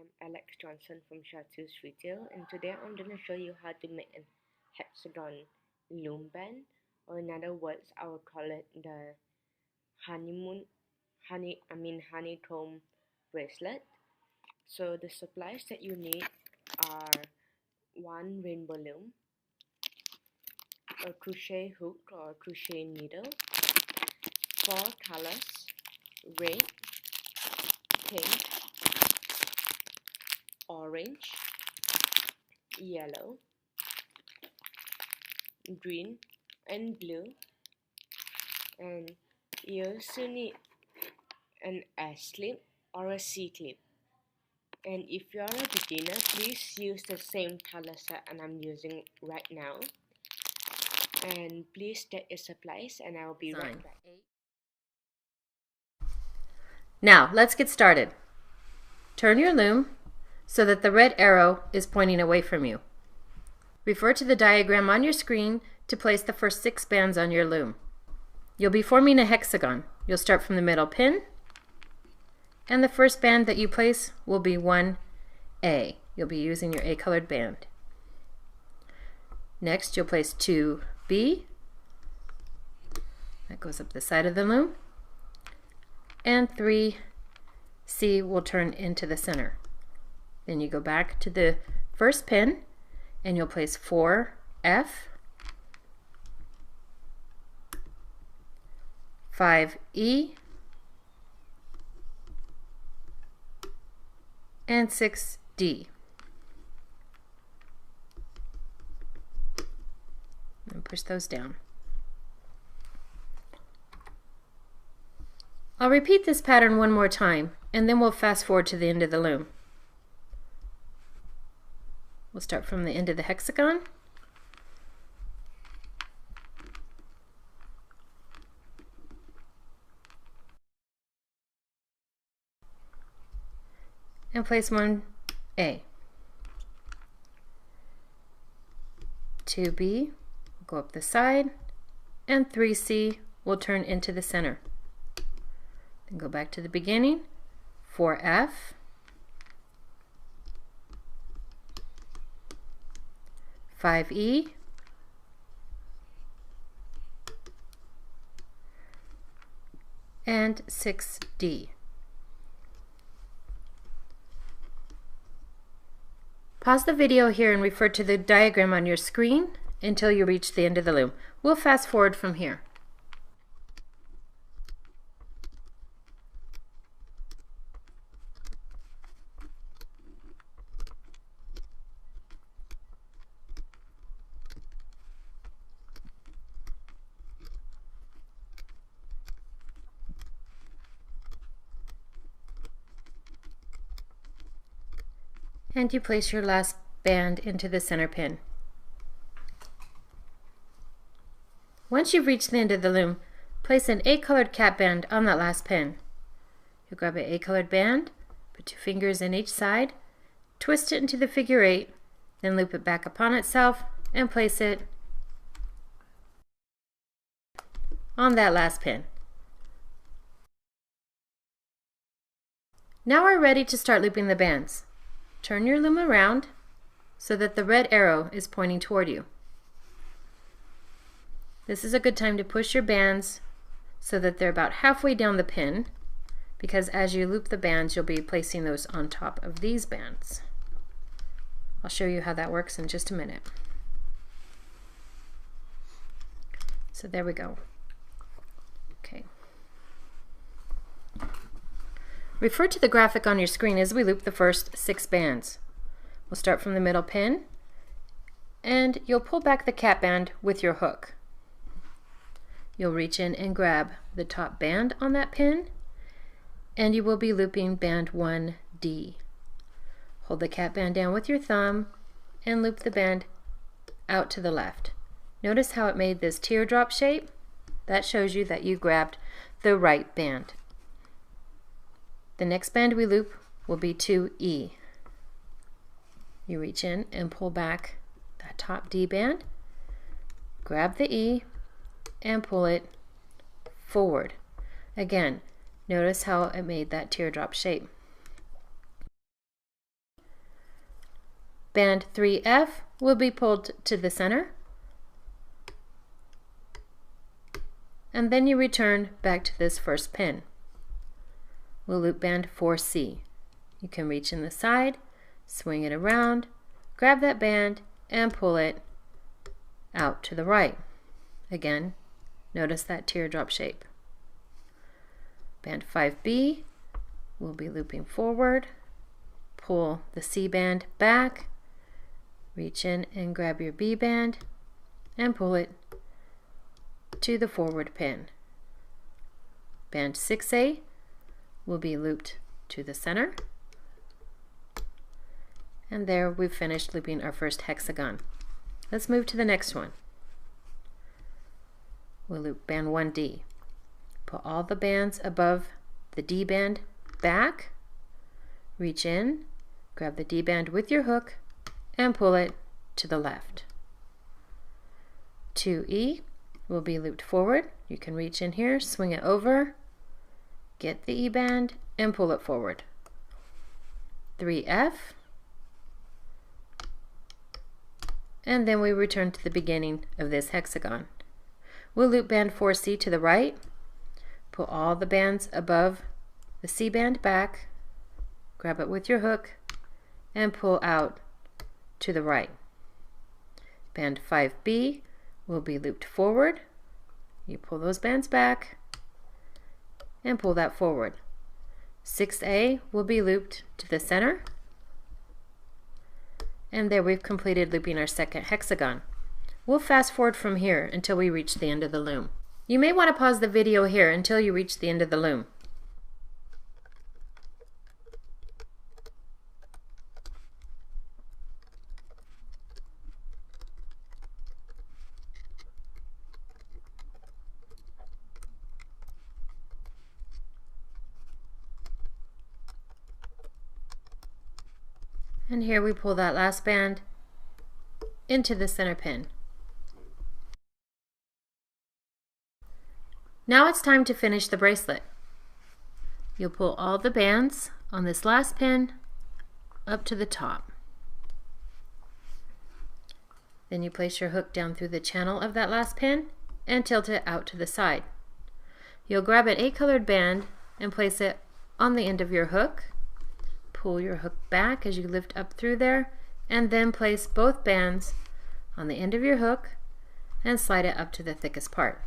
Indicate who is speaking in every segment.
Speaker 1: I'm Alex Johnson from Chateaux Retail, and today I'm going to show you how to make a hexagon loom band, or in other words, I would call it the honeycomb bracelet. So the supplies that you need are one rainbow loom, a crochet hook or crochet needle, 4 colors: red, pink, orange, yellow, green, and blue. And you also need an S clip or a C clip. And if you are a beginner, please use the same color set and I'm using right now. And please take your supplies and I'll be right back.
Speaker 2: Now, let's get started. Turn your loom so that the red arrow is pointing away from you. Refer to the diagram on your screen to place the first 6 bands on your loom. You'll be forming a hexagon. You'll start from the middle pin, and the first band that you place will be 1A. You'll be using your A-colored band. Next, you'll place 2B. That goes up the side of the loom. And 3C will turn into the center. Then you go back to the first pin and you'll place 4F, 5E, and 6D. And push those down. I'll repeat this pattern one more time and then we'll fast forward to the end of the loom. We'll start from the end of the hexagon. And place 1A. 2B will go up the side, and 3C will turn into the center. Then go back to the beginning, 4F, 5E, and 6D. Pause the video here and refer to the diagram on your screen until you reach the end of the loom. We'll fast forward from here. And you place your last band into the center pin. Once you've reached the end of the loom, place an A-colored cap band on that last pin. You grab an A-colored band, put 2 fingers in each side, twist it into the figure 8, then loop it back upon itself and place it on that last pin. Now we're ready to start looping the bands. Turn your loom around so that the red arrow is pointing toward you. This is a good time to push your bands so that they're about halfway down the pin, because as you loop the bands you'll be placing those on top of these bands. I'll show you how that works in just a minute. So there we go. Okay. Refer to the graphic on your screen as we loop the first 6 bands. We'll start from the middle pin and you'll pull back the cap band with your hook. You'll reach in and grab the top band on that pin and you will be looping band 1D. Hold the cap band down with your thumb and loop the band out to the left. Notice how it made this teardrop shape? That shows you that you grabbed the right band. The next band we loop will be 2E. You reach in and pull back that top D band, grab the E, and pull it forward. Again, notice how it made that teardrop shape. Band 3F will be pulled to the center, and then you return back to this first pin. We'll loop band 4C. You can reach in the side, swing it around, grab that band, and pull it out to the right. Again, notice that teardrop shape. Band 5B will be looping forward, pull the C band back, reach in and grab your B band, and pull it to the forward pin. Band 6A will be looped to the center, and there we've finished looping our first hexagon. Let's move to the next one. We'll loop band 1D. Pull all the bands above the D band back, reach in, grab the D band with your hook, and pull it to the left. 2E will be looped forward. You can reach in here, swing it over, get the E band, and pull it forward. 3F, and then we return to the beginning of this hexagon. We'll loop band 4C to the right, pull all the bands above the C band back, grab it with your hook, and pull out to the right. Band 5B will be looped forward. You pull those bands back and pull that forward. 6A will be looped to the center, and there we've completed looping our second hexagon. We'll fast forward from here until we reach the end of the loom. You may want to pause the video here until you reach the end of the loom. And here we pull that last band into the center pin. Now it's time to finish the bracelet. You'll pull all the bands on this last pin up to the top. Then you place your hook down through the channel of that last pin and tilt it out to the side. You'll grab an 8-colored band and place it on the end of your hook. Pull your hook back as you lift up through there, and then place both bands on the end of your hook and slide it up to the thickest part.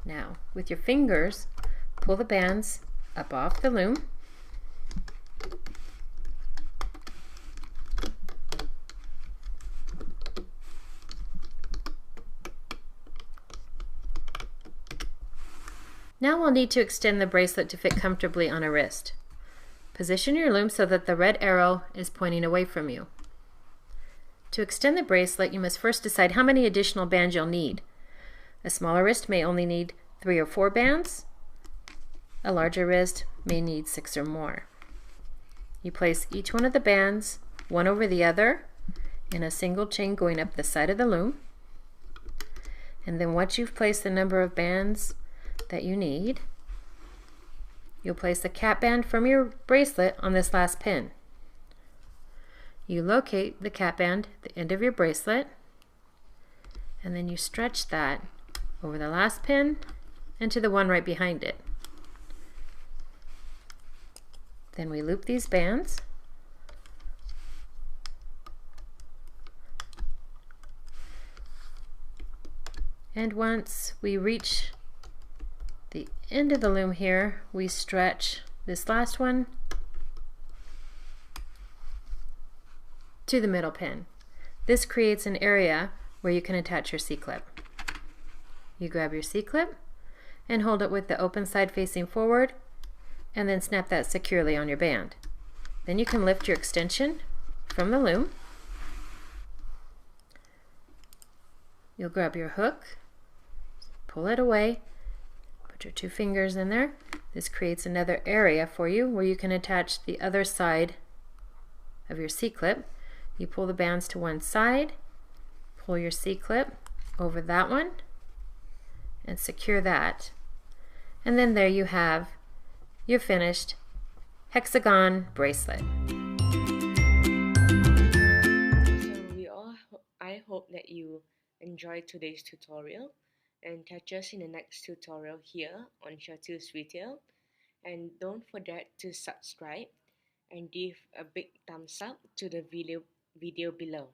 Speaker 2: Now, with your fingers, pull the bands up off the loom. Now we'll need to extend the bracelet to fit comfortably on a wrist. Position your loom so that the red arrow is pointing away from you. To extend the bracelet, you must first decide how many additional bands you'll need. A smaller wrist may only need 3 or 4 bands. A larger wrist may need 6 or more. You place each one of the bands, one over the other, in a single chain going up the side of the loom. And then once you've placed the number of bands that you need, you'll place the cap band from your bracelet on this last pin. You locate the cap band at the end of your bracelet, and then you stretch that over the last pin and to the one right behind it. Then we loop these bands. And once we reach the end of the loom here, we stretch this last one to the middle pin. This creates an area where you can attach your C-clip. You grab your C-clip and hold it with the open side facing forward, and then snap that securely on your band. Then you can lift your extension from the loom. You'll grab your hook, pull it away, put your 2 fingers in there. This creates another area for you where you can attach the other side of your C-clip. You pull the bands to one side, pull your C-clip over that one, and secure that. And then there you have your finished hexagon bracelet.
Speaker 1: I hope that you enjoyed today's tutorial and catch us in the next tutorial here on Chateaux Retail. And don't forget to subscribe and give a big thumbs up to the video below.